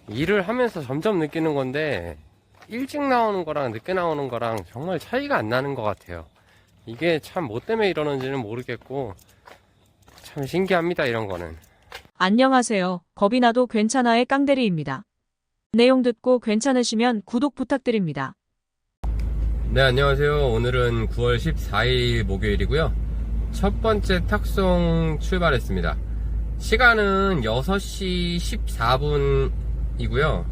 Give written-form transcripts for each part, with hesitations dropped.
일을 하면서 점점 느끼는 건데 일찍 나오는 거랑 늦게 나오는 거랑 정말 차이가 안 나는 것 같아요. 이게 참 뭐 때문에 이러는지는 모르겠고 참 신기합니다, 이런 거는. 안녕하세요. 겁이 나도 괜찮아의 깡대리입니다. 내용 듣고 괜찮으시면 구독 부탁드립니다. 네, 안녕하세요. 오늘은 9월 14일 목요일이고요. 첫 번째 탁송 출발했습니다. 시간은 6시 14분이고요.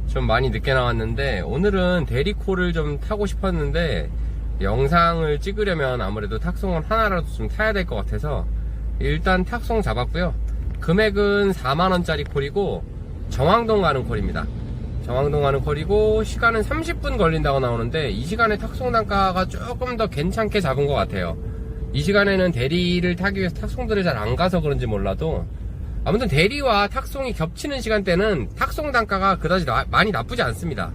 좀 많이 늦게 나왔는데 오늘은 대리콜을 좀 타고 싶었는데 영상을 찍으려면 아무래도 탁송을 하나라도 좀 타야 될 것 같아서 일단 탁송 잡았고요. 금액은 4만원짜리 콜이고 정왕동 가는 콜입니다. 정왕동 가는 콜이고 시간은 30분 걸린다고 나오는데 이 시간에 탁송 단가가 조금 더 괜찮게 잡은 것 같아요. 이 시간에는 대리를 타기 위해서 탁송들을 잘 안 가서 그런지 몰라도 아무튼 대리와 탁송이 겹치는 시간대는 탁송 단가가 그다지 많이 나쁘지 않습니다.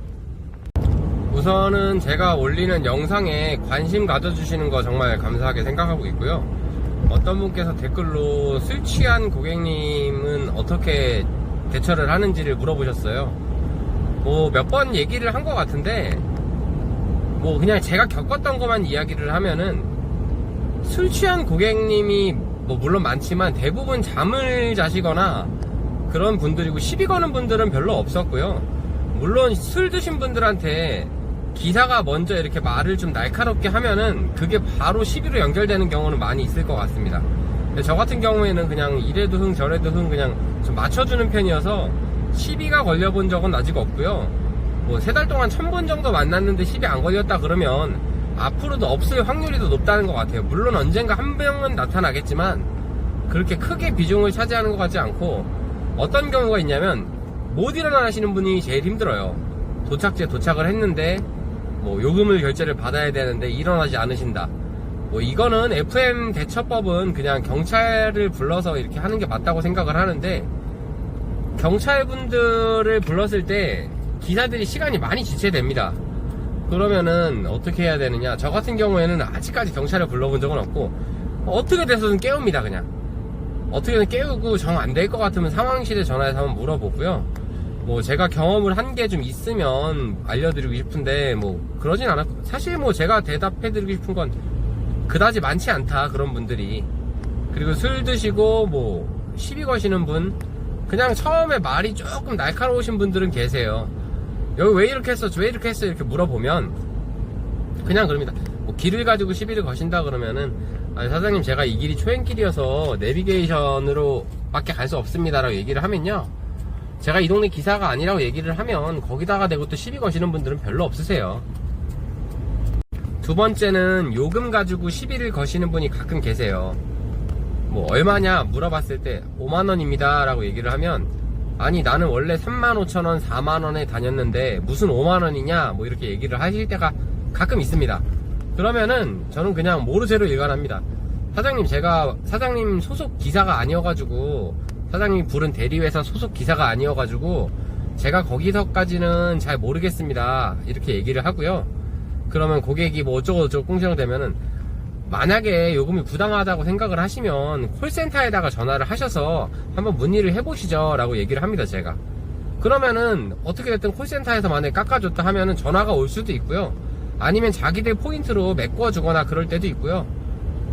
우선은 제가 올리는 영상에 관심 가져주시는 거 정말 감사하게 생각하고 있고요. 어떤 분께서 댓글로 술 취한 고객님은 어떻게 대처를 하는지를 물어보셨어요. 뭐 몇 번 얘기를 한 것 같은데 뭐 그냥 제가 겪었던 것만 이야기를 하면은 술 취한 고객님이 뭐 물론 많지만 대부분 잠을 자시거나 그런 분들이고 시비 거는 분들은 별로 없었고요. 물론 술 드신 분들한테 기사가 먼저 이렇게 말을 좀 날카롭게 하면은 그게 바로 시비로 연결되는 경우는 많이 있을 것 같습니다. 근데 저 같은 경우에는 그냥 이래도 흥 저래도 흥 그냥 좀 맞춰주는 편이어서 시비가 걸려본 적은 아직 없고요. 뭐 3달 동안 1000번 정도 만났는데 시비 안 걸렸다 그러면 앞으로도 없을 확률이 더 높다는 것 같아요. 물론 언젠가 한 명은 나타나겠지만 그렇게 크게 비중을 차지하는 것 같지 않고 어떤 경우가 있냐면 못 일어나시는 분이 제일 힘들어요. 도착지에 도착을 했는데 뭐 요금을 결제를 받아야 되는데 일어나지 않으신다. 뭐 이거는 FM 대처법은 그냥 경찰을 불러서 이렇게 하는 게 맞다고 생각을 하는데 경찰분들을 불렀을 때 기사들이 시간이 많이 지체됩니다. 그러면은 어떻게 해야 되느냐, 저 같은 경우에는 아직까지 경찰을 불러본 적은 없고 어떻게 돼서든 깨웁니다. 그냥 어떻게든 깨우고 정 안 될 것 같으면 상황실에 전화해서 한번 물어보고요. 뭐 제가 경험을 한 게 좀 있으면 알려드리고 싶은데 뭐 그러진 않았고 사실 뭐 제가 대답해드리고 싶은 건 그다지 많지 않다, 그런 분들이. 그리고 술 드시고 뭐 시비 거시는 분, 그냥 처음에 말이 조금 날카로우신 분들은 계세요. 여기 왜 이렇게 했어 왜 이렇게 했어 이렇게 물어보면 그냥 그럽니다. 뭐 길을 가지고 시비를 거신다 그러면은 아니 사장님 제가 이 길이 초행길이어서 내비게이션으로 밖에 갈 수 없습니다 라고 얘기를 하면요, 제가 이 동네 기사가 아니라고 얘기를 하면 거기다가 대고 또 시비 거시는 분들은 별로 없으세요. 두 번째는 요금 가지고 시비를 거시는 분이 가끔 계세요. 뭐 얼마냐 물어봤을 때 5만원입니다 라고 얘기를 하면 아니 나는 원래 35,000원 4만원에 다녔는데 무슨 5만원이냐 뭐 이렇게 얘기를 하실 때가 가끔 있습니다. 그러면은 저는 그냥 모르쇠로 일관합니다. 사장님 제가 사장님 소속 기사가 아니어가지고 사장님이 부른 대리회사 소속 기사가 아니어가지고 제가 거기서까지는 잘 모르겠습니다 이렇게 얘기를 하고요. 그러면 고객이 뭐 어쩌고저쩌고 꿍시렁대면은 만약에 요금이 부당하다고 생각을 하시면 콜센터에다가 전화를 하셔서 한번 문의를 해보시죠 라고 얘기를 합니다. 제가 그러면은 어떻게 됐든 콜센터에서 만약에 깎아줬다 하면은 전화가 올 수도 있고요, 아니면 자기들 포인트로 메꿔주거나 그럴 때도 있고요.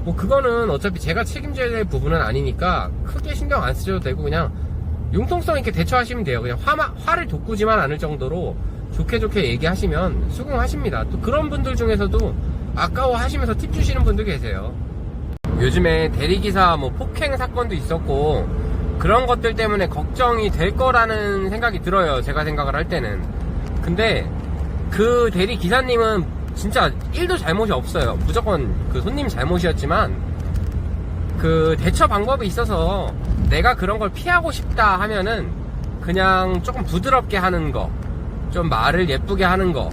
뭐 그거는 어차피 제가 책임져야 될 부분은 아니니까 크게 신경 안 쓰셔도 되고 그냥 융통성 있게 대처하시면 돼요. 그냥 화를 돋구지만 않을 정도로 좋게 얘기하시면 수긍하십니다. 또 그런 분들 중에서도 아까워 하시면서 팁 주시는 분들 계세요. 요즘에 대리기사 뭐 폭행 사건도 있었고 그런 것들 때문에 걱정이 될 거라는 생각이 들어요, 제가 생각을 할 때는. 근데 그 대리기사님은 진짜 1도 잘못이 없어요. 무조건 그 손님 잘못이었지만 그 대처 방법이 있어서 내가 그런 걸 피하고 싶다 하면은 그냥 조금 부드럽게 하는 거, 좀 말을 예쁘게 하는 거,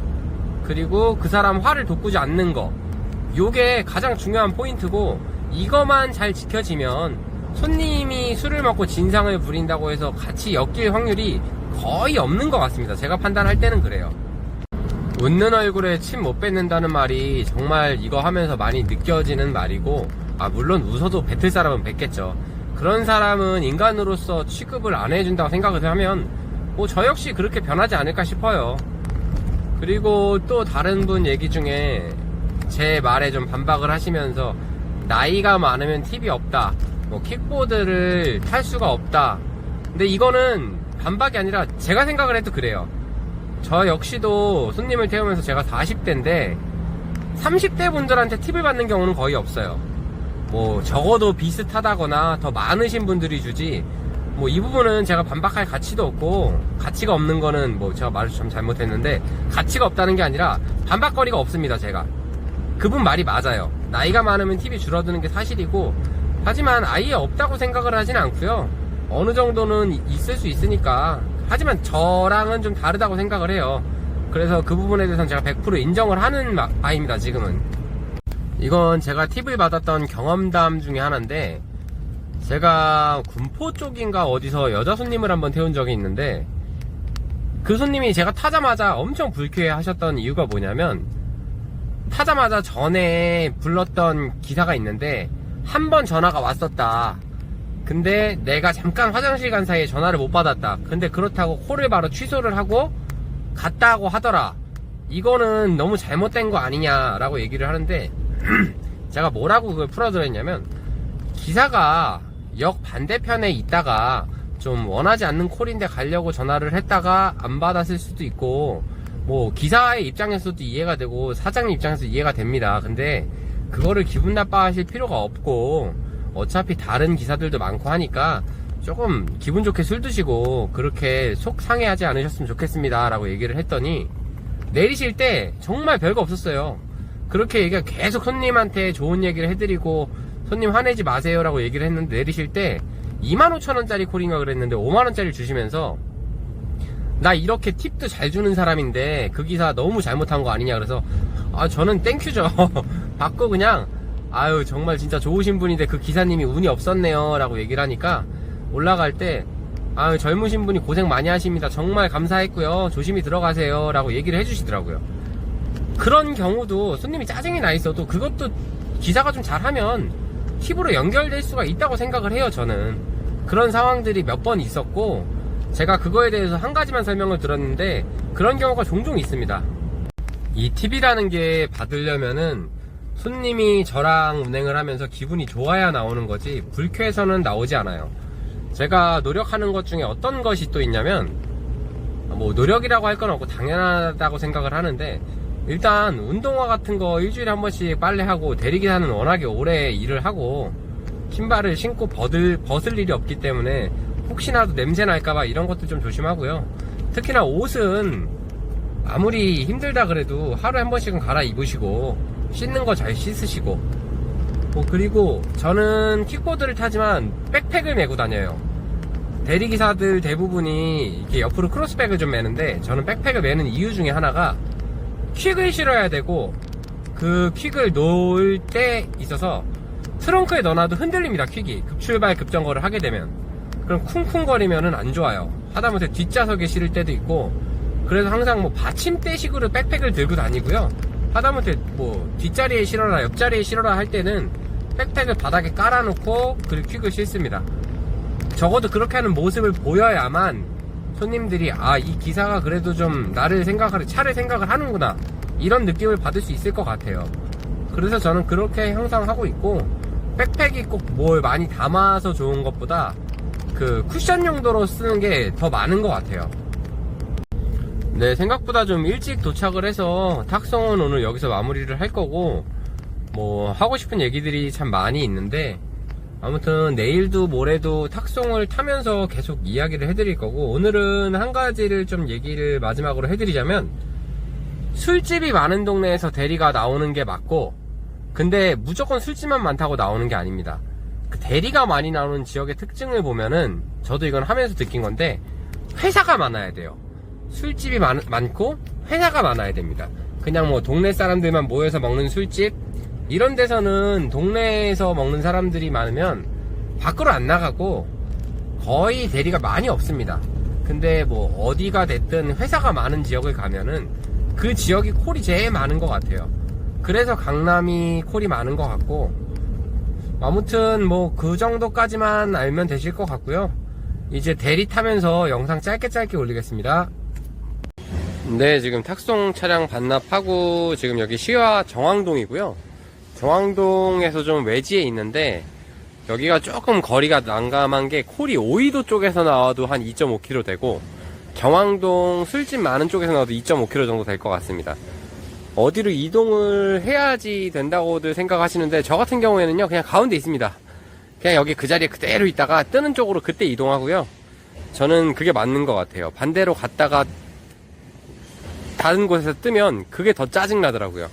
그리고 그 사람 화를 돋구지 않는 거, 요게 가장 중요한 포인트고 이거만 잘 지켜지면 손님이 술을 먹고 진상을 부린다고 해서 같이 엮일 확률이 거의 없는 것 같습니다. 제가 판단할 때는 그래요. 웃는 얼굴에 침 못 뱉는다는 말이 정말 이거 하면서 많이 느껴지는 말이고, 물론 웃어도 뱉을 사람은 뱉겠죠. 그런 사람은 인간으로서 취급을 안 해준다고 생각을 하면 뭐 저 역시 그렇게 변하지 않을까 싶어요. 그리고 또 다른 분 얘기 중에 제 말에 좀 반박을 하시면서 나이가 많으면 팁이 없다, 뭐 킥보드를 탈 수가 없다. 근데 이거는 반박이 아니라 제가 생각을 해도 그래요. 저 역시도 손님을 태우면서 제가 40대인데 30대 분들한테 팁을 받는 경우는 거의 없어요. 뭐 적어도 비슷하다거나 더 많으신 분들이 주지, 뭐 이 부분은 제가 반박할 가치도 없고, 가치가 없는 거는 뭐 제가 말을 좀 잘못했는데 가치가 없다는 게 아니라 반박거리가 없습니다. 제가 그분 말이 맞아요. 나이가 많으면 팁이 줄어드는 게 사실이고, 하지만 아예 없다고 생각을 하진 않고요. 어느 정도는 있을 수 있으니까. 하지만 저랑은 좀 다르다고 생각을 해요. 그래서 그 부분에 대해서는 제가 100% 인정을 하는 바입니다. 지금은 이건 제가 팁을 받았던 경험담 중에 하나인데, 제가 군포 쪽인가 어디서 여자 손님을 한번 태운 적이 있는데, 그 손님이 제가 타자마자 엄청 불쾌해 하셨던 이유가 뭐냐면, 타자마자 전에 불렀던 기사가 있는데 한 번 전화가 왔었다. 근데 내가 잠깐 화장실 간 사이에 전화를 못 받았다. 근데 그렇다고 콜을 바로 취소를 하고 갔다고 하더라. 이거는 너무 잘못된 거 아니냐라고 얘기를 하는데 제가 뭐라고 그걸 풀어드렸냐면, 기사가 역 반대편에 있다가 좀 원하지 않는 콜인데 가려고 전화를 했다가 안 받았을 수도 있고, 뭐 기사의 입장에서도 이해가 되고 사장님 입장에서 이해가 됩니다. 근데 그거를 기분 나빠하실 필요가 없고, 어차피 다른 기사들도 많고 하니까 조금 기분 좋게 술 드시고 그렇게 속 상해하지 않으셨으면 좋겠습니다 라고 얘기를 했더니, 내리실 때 정말 별거 없었어요. 그렇게 얘기가 계속 손님한테 좋은 얘기를 해드리고 손님 화내지 마세요 라고 얘기를 했는데, 내리실 때 25,000원짜리 콜인가 그랬는데 5만원짜리 주시면서, 나 이렇게 팁도 잘 주는 사람인데 그 기사 너무 잘못한 거 아니냐. 그래서 저는 땡큐죠. 받고 그냥 아유 정말 진짜 좋으신 분인데 그 기사님이 운이 없었네요 라고 얘기를 하니까, 올라갈 때 아유 젊으신 분이 고생 많이 하십니다, 정말 감사했고요, 조심히 들어가세요 라고 얘기를 해주시더라고요. 그런 경우도 손님이 짜증이 나 있어도 그것도 기사가 좀 잘하면 팁으로 연결될 수가 있다고 생각을 해요. 저는 그런 상황들이 몇 번 있었고, 제가 그거에 대해서 한 가지만 설명을 들었는데 그런 경우가 종종 있습니다. 이 팁이라는 게 받으려면은 손님이 저랑 운행을 하면서 기분이 좋아야 나오는 거지 불쾌해서는 나오지 않아요. 제가 노력하는 것 중에 어떤 것이 또 있냐면, 뭐 노력이라고 할 건 없고 당연하다고 생각을 하는데, 일단 운동화 같은 거 일주일에 한 번씩 빨래하고, 대리기사는 워낙에 오래 일을 하고 신발을 신고 벗을 일이 없기 때문에 혹시나도 냄새 날까봐 이런 것도 좀 조심하고요. 특히나 옷은 아무리 힘들다 그래도 하루에 한 번씩은 갈아 입으시고 씻는 거 잘 씻으시고, 그리고 저는 킥보드를 타지만 백팩을 메고 다녀요. 대리기사들 대부분이 이렇게 옆으로 크로스백을 좀 매는데, 저는 백팩을 매는 이유 중에 하나가 퀵을 실어야 되고, 그 퀵을 놓을 때 있어서 트렁크에 넣어놔도 흔들립니다. 퀵이 급출발 급정거를 하게 되면. 그럼 쿵쿵거리면은 안 좋아요. 하다못해 뒷좌석에 실을 때도 있고, 그래서 항상 뭐 받침대식으로 백팩을 들고 다니고요. 하다못해 뭐 뒷자리에 실어라 옆자리에 실어라 할 때는 백팩을 바닥에 깔아놓고 그리고 퀵을 싣습니다. 적어도 그렇게 하는 모습을 보여야만 손님들이 이 기사가 그래도 좀 나를 차를 생각을 하는구나, 이런 느낌을 받을 수 있을 것 같아요. 그래서 저는 그렇게 항상 하고 있고, 백팩이 꼭 뭘 많이 담아서 좋은 것보다 그 쿠션 용도로 쓰는 게 더 많은 것 같아요. 네, 생각보다 좀 일찍 도착을 해서 탁송은 오늘 여기서 마무리를 할 거고, 뭐 하고 싶은 얘기들이 참 많이 있는데, 아무튼 내일도 모레도 탁송을 타면서 계속 이야기를 해드릴 거고, 오늘은 한 가지를 좀 얘기를 마지막으로 해드리자면, 술집이 많은 동네에서 대리가 나오는 게 맞고, 근데 무조건 술집만 많다고 나오는 게 아닙니다. 그 대리가 많이 나오는 지역의 특징을 보면은, 저도 이건 하면서 느낀 건데, 회사가 많아야 돼요. 술집이 많고 회사가 많아야 됩니다. 그냥 뭐 동네 사람들만 모여서 먹는 술집, 이런 데서는 동네에서 먹는 사람들이 많으면 밖으로 안 나가고 거의 대리가 많이 없습니다. 근데 뭐 어디가 됐든 회사가 많은 지역을 가면은 그 지역이 콜이 제일 많은 것 같아요. 그래서 강남이 콜이 많은 것 같고, 아무튼 뭐 그 정도까지만 알면 되실 것 같고요. 이제 대리 타면서 영상 짧게 올리겠습니다. 네, 지금 탁송 차량 반납하고 지금 여기 시와 정왕동이고요. 정왕동에서 좀 외지에 있는데 여기가 조금 거리가 난감한 게 콜이 오이도 쪽에서 나와도 한 2.5km 되고 정왕동 술집 많은 쪽에서 나와도 2.5km 정도 될 것 같습니다. 어디로 이동을 해야지 된다고들 생각하시는데 저 같은 경우에는요 그냥 가운데 있습니다. 그냥 여기 그 자리에 그대로 있다가 뜨는 쪽으로 그때 이동하고요. 저는 그게 맞는 것 같아요. 반대로 갔다가 다른 곳에서 뜨면 그게 더 짜증나더라고요.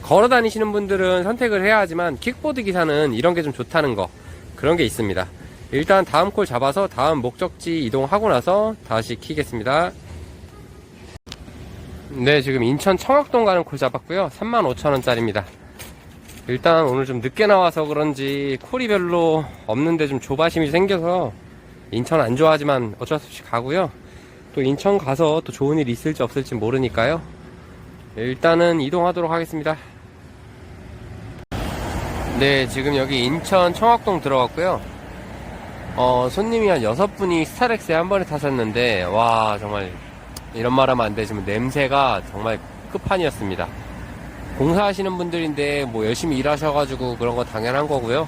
걸어 다니시는 분들은 선택을 해야 하지만 킥보드 기사는 이런 게 좀 좋다는 거, 그런 게 있습니다. 일단 다음 콜 잡아서 다음 목적지 이동하고 나서 다시 키겠습니다. 네, 지금 인천 청학동 가는 콜 잡았고요. 35,000원짜리입니다. 일단 오늘 좀 늦게 나와서 그런지 콜이 별로 없는데 좀 조바심이 생겨서 인천 안 좋아하지만 어쩔 수 없이 가고요. 또 인천 가서 또 좋은 일 있을지 없을지 모르니까요. 일단은 이동하도록 하겠습니다. 네, 지금 여기 인천 청학동 들어갔고요. 손님이 한 6분이 스타렉스에 한 번에 타셨는데 와, 정말 이런 말 하면 안 되지만 냄새가 정말 끝판이었습니다. 공사하시는 분들인데 뭐 열심히 일하셔가지고 그런 거 당연한 거고요.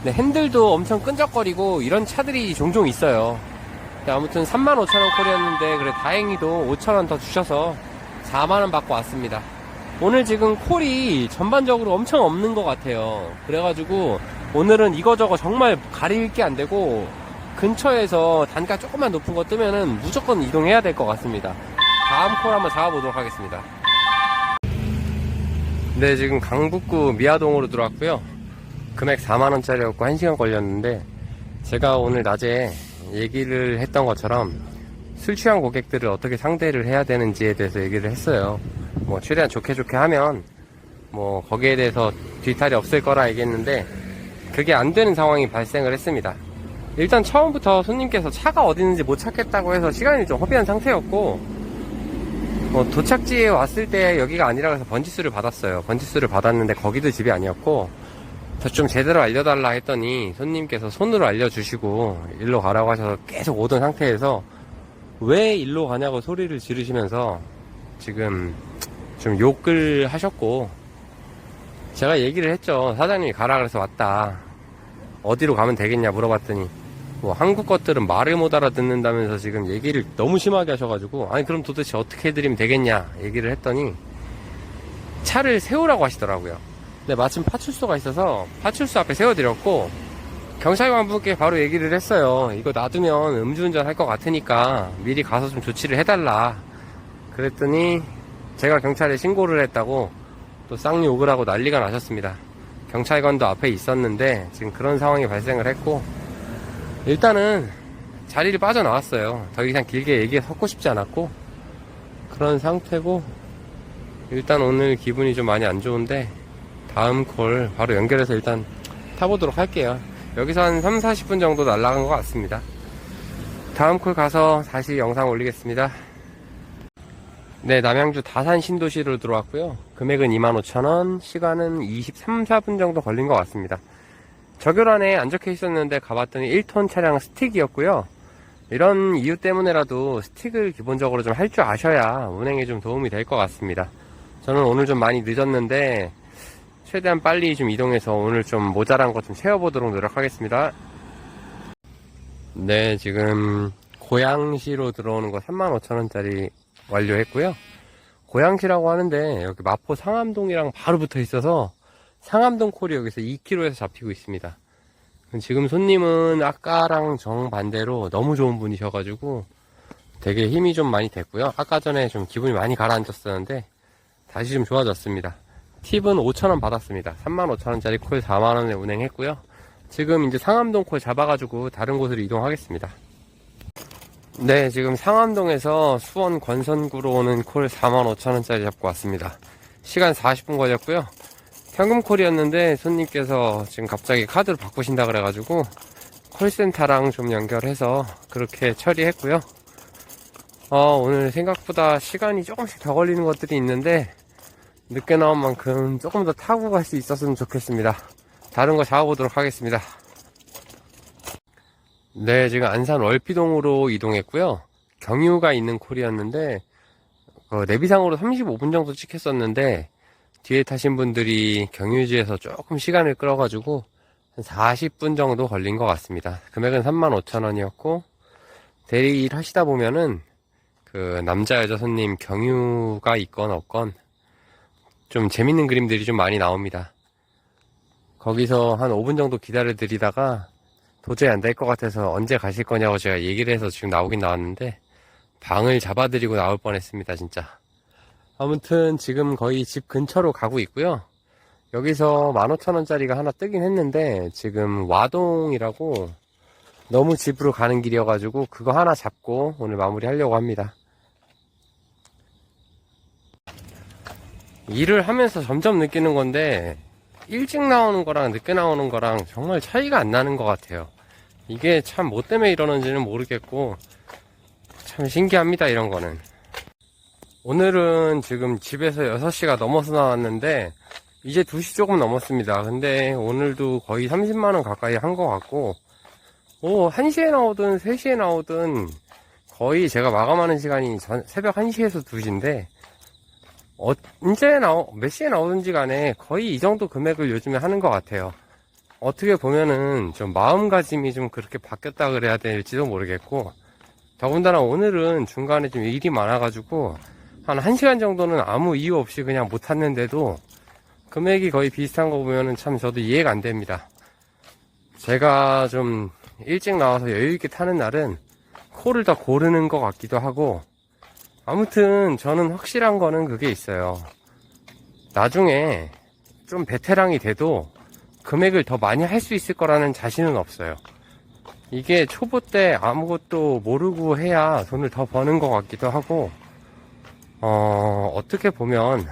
근데 핸들도 엄청 끈적거리고 이런 차들이 종종 있어요. 아무튼 35,000원 콜이었는데 그래 다행히도 5,000원 더 주셔서 4만원 받고 왔습니다. 오늘 지금 콜이 전반적으로 엄청 없는 것 같아요. 그래가지고 오늘은 이거저거 정말 가릴 게 안 되고 근처에서 단가 조금만 높은 거 뜨면은 무조건 이동해야 될 것 같습니다. 다음 콜 한번 잡아보도록 하겠습니다. 네, 지금 강북구 미아동으로 들어왔고요. 금액 4만원짜리였고 1시간 걸렸는데 제가 오늘 낮에 얘기를 했던 것처럼 술 취한 고객들을 어떻게 상대를 해야 되는지에 대해서 얘기를 했어요. 뭐 최대한 좋게 하면 뭐 거기에 대해서 뒤탈이 없을 거라 얘기했는데 그게 안 되는 상황이 발생을 했습니다. 일단 처음부터 손님께서 차가 어디 있는지 못 찾겠다고 해서 시간이 좀 허비한 상태였고 도착지에 왔을 때 여기가 아니라 해서 번지수를 받았어요. 번지수를 받았는데 거기도 집이 아니었고 좀 제대로 알려달라 했더니 손님께서 손으로 알려주시고 일로 가라고 하셔서 계속 오던 상태에서 왜 일로 가냐고 소리를 지르시면서 지금 좀 욕을 하셨고 제가 얘기를 했죠. 사장님이 가라 그래서 왔다. 어디로 가면 되겠냐 물어봤더니 뭐 한국 것들은 말을 못 알아듣는다면서 지금 얘기를 너무 심하게 하셔가지고 아니 그럼 도대체 어떻게 해드리면 되겠냐 얘기를 했더니 차를 세우라고 하시더라고요. 근데 마침 파출소가 있어서 파출소 앞에 세워드렸고 경찰관분께 바로 얘기를 했어요. 이거 놔두면 음주운전 할 것 같으니까 미리 가서 좀 조치를 해달라. 그랬더니 제가 경찰에 신고를 했다고 또 쌍욕을 하고 난리가 나셨습니다. 경찰관도 앞에 있었는데 지금 그런 상황이 발생을 했고 일단은 자리를 빠져나왔어요. 더 이상 길게 얘기에 섞고 싶지 않았고 그런 상태고 일단 오늘 기분이 좀 많이 안 좋은데 다음 콜 바로 연결해서 일단 타보도록 할게요. 여기서 한 3-40분 정도 날아간 것 같습니다. 다음 콜 가서 다시 영상 올리겠습니다. 네, 남양주 다산 신도시로 들어왔고요. 금액은 25,000원, 시간은 23-4분 정도 걸린 것 같습니다. 적요란에 안 적혀 있었는데 가봤더니 1톤 차량 스틱이었고요. 이런 이유 때문에라도 스틱을 기본적으로 좀 할 줄 아셔야 운행에 좀 도움이 될 것 같습니다. 저는 오늘 좀 많이 늦었는데 최대한 빨리 좀 이동해서 오늘 좀 모자란 것 좀 채워보도록 노력하겠습니다. 네, 지금 고양시로 들어오는 거 35,000원짜리 완료했고요. 고양시라고 하는데 여기 마포 상암동이랑 바로 붙어 있어서 상암동 콜이 여기서 2km에서 잡히고 있습니다. 지금 손님은 아까랑 정반대로 너무 좋은 분이셔가지고 되게 힘이 좀 많이 됐고요. 아까 전에 좀 기분이 많이 가라앉았었는데 다시 좀 좋아졌습니다. 팁은 5,000원 받았습니다. 35,000원짜리 콜 4만원에 운행했고요. 지금 이제 상암동 콜 잡아가지고 다른 곳으로 이동하겠습니다. 네, 지금 상암동에서 수원 권선구로 오는 콜 45,000원짜리 잡고 왔습니다. 시간 40분 걸렸고요. 현금 콜이었는데 손님께서 지금 갑자기 카드로 바꾸신다 그래가지고 콜센터랑 좀 연결해서 그렇게 처리했고요. 오늘 생각보다 시간이 조금씩 더 걸리는 것들이 있는데 늦게 나온 만큼 조금 더 타고 갈 수 있었으면 좋겠습니다. 다른 거 잡아보도록 하겠습니다. 네, 지금 안산 월피동으로 이동했고요. 경유가 있는 콜이었는데 내비상으로 35분 정도 찍혔었는데 뒤에 타신 분들이 경유지에서 조금 시간을 끌어가지고 한 40분 정도 걸린 것 같습니다. 금액은 35,000원이었고 대리 일 하시다 보면은 그 남자 여자 손님 경유가 있건 없건 좀 재밌는 그림들이 좀 많이 나옵니다. 거기서 한 5분 정도 기다려 드리다가 도저히 안 될 것 같아서 언제 가실 거냐고 제가 얘기를 해서 지금 나오긴 나왔는데 방을 잡아드리고 나올 뻔했습니다, 진짜. 아무튼 지금 거의 집 근처로 가고 있고요. 여기서 15,000원짜리가 하나 뜨긴 했는데 지금 와동이라고 너무 집으로 가는 길이어가지고 그거 하나 잡고 오늘 마무리 하려고 합니다. 일을 하면서 점점 느끼는 건데 일찍 나오는 거랑 늦게 나오는 거랑 정말 차이가 안 나는 것 같아요. 이게 참 뭐 때문에 이러는지는 모르겠고 참 신기합니다, 이런 거는. 오늘은 지금 집에서 6시가 넘어서 나왔는데 이제 2시 조금 넘었습니다. 근데 오늘도 거의 30만원 가까이 한 것 같고 1시에 나오든 3시에 나오든 거의 제가 마감하는 시간이 새벽 1시에서 2시인데 몇 시에 나오든지 간에 거의 이 정도 금액을 요즘에 하는 것 같아요. 어떻게 보면은 좀 마음가짐이 좀 그렇게 바뀌었다 그래야 될지도 모르겠고, 더군다나 오늘은 중간에 좀 일이 많아가지고 한 1시간 정도는 아무 이유 없이 그냥 못 탔는데도 금액이 거의 비슷한 거 보면은 참 저도 이해가 안 됩니다. 제가 좀 일찍 나와서 여유있게 타는 날은 콜을 더 고르는 것 같기도 하고, 아무튼 저는 확실한 거는 그게 있어요. 나중에 좀 베테랑이 돼도 금액을 더 많이 할 수 있을 거라는 자신은 없어요. 이게 초보 때 아무것도 모르고 해야 돈을 더 버는 것 같기도 하고, 어떻게 보면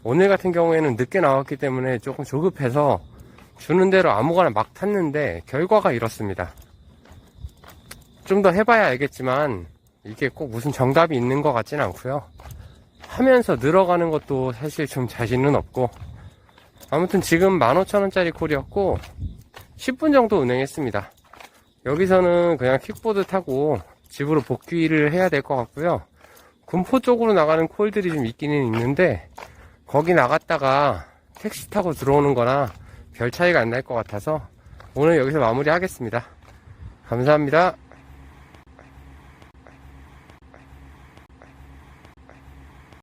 오늘 같은 경우에는 늦게 나왔기 때문에 조금 조급해서 주는 대로 아무거나 막 탔는데 결과가 이렇습니다. 좀 더 해봐야 알겠지만 이게 꼭 무슨 정답이 있는 것 같진 않고요. 하면서 늘어가는 것도 사실 좀 자신은 없고, 아무튼 지금 15,000원짜리 콜이었고 10분 정도 운행했습니다. 여기서는 그냥 킥보드 타고 집으로 복귀를 해야 될 것 같고요. 군포 쪽으로 나가는 콜들이 좀 있기는 있는데 거기 나갔다가 택시 타고 들어오는 거나 별 차이가 안 날 것 같아서 오늘 여기서 마무리 하겠습니다. 감사합니다.